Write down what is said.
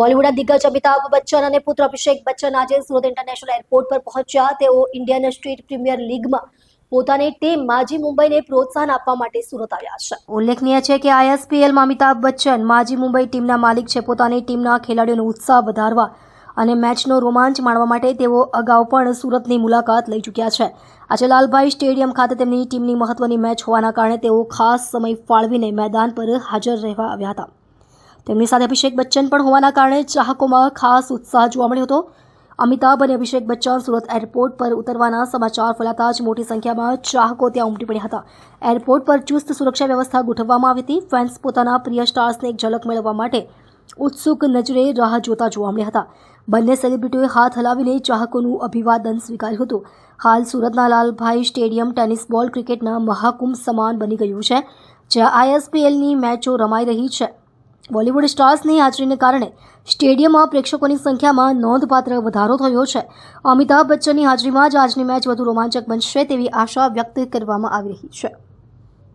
બોલિવૂડના દિગ્ગજ અમિતાભ બચ્ચન અને પુત્ર અભિષેક બચ્ચન આજે સુરત ઇન્ટરનેશનલ એરપોર્ટ પર પહોંચ્યા. તેઓ ઇન્ડિયન સ્ટ્રીટ પ્રીમિયર લીગમાં પોતાની ટીમ માજી મુંબઈને પ્રોત્સાહન આપવા માટે સુરત આવ્યા છે. ઉલ્લેખનીય છે કે ISPLમાં અમિતાભ બચ્ચન માજી મુંબઈ ટીમના માલિક છે. પોતાની ટીમના ખેલાડીઓનો ઉત્સાહ વધારવા અને મેચનો રોમાંચ માણવા માટે તેઓ અગાઉ પણ સુરતની મુલાકાત લઈ ચૂક્યા છે. આજે લાલભાઈ સ્ટેડિયમ ખાતે તેમની ટીમની મહત્વની મેચ હોવાના કારણે તેઓ ખાસ સમય ફાળવીને મેદાન પર હાજર રહેવા આવ્યા હતા. તેમની સાથે અભિષેક બચ્ચન પણ હોવાના કારણે ચાહકોમાં ખાસ ઉત્સાહ જોવા મળ્યો હતો. અમિતાભ અને અભિષેક બચ્ચન સુરત એરપોર્ટ પર ઉતરવાના સમાચાર ફેલાતા જ મોટી સંખ્યામાં ચાહકો ત્યાં ઉમટી પડ્યા હતા. એરપોર્ટ પર ચુસ્ત સુરક્ષા વ્યવસ્થા ગોઠવવામાં આવી હતી. ફેન્સ પોતાના પ્રિય સ્ટાર્સને એક ઝલક મેળવવા માટે ઉત્સુક નજરે રાહ જોતા જોવા મળ્યા હતા. બંને સેલિબ્રિટીઓએ હાથ હલાવીને ચાહકોનું અભિવાદન સ્વીકાર્યું હતું. હાલ સુરતના લાલભાઈ સ્ટેડિયમ ટેનિસ બોલ ક્રિકેટના મહાકુંભ સમાન બની ગયું છે, જ્યાં ISPLની મેચો રમાઈ રહી છે. બોલિવૂડ સ્ટાર્સની હાજરીને કારણે સ્ટેડિયમમાં પ્રેક્ષકોની સંખ્યામાં નોંધપાત્ર વધારો થયો છે. અમિતાભ બચ્ચનની હાજરીમાં જ આજની મેચ વધુ રોમાંચક બનશે તેવી આશા વ્યક્ત કરવામાં આવી રહી છે.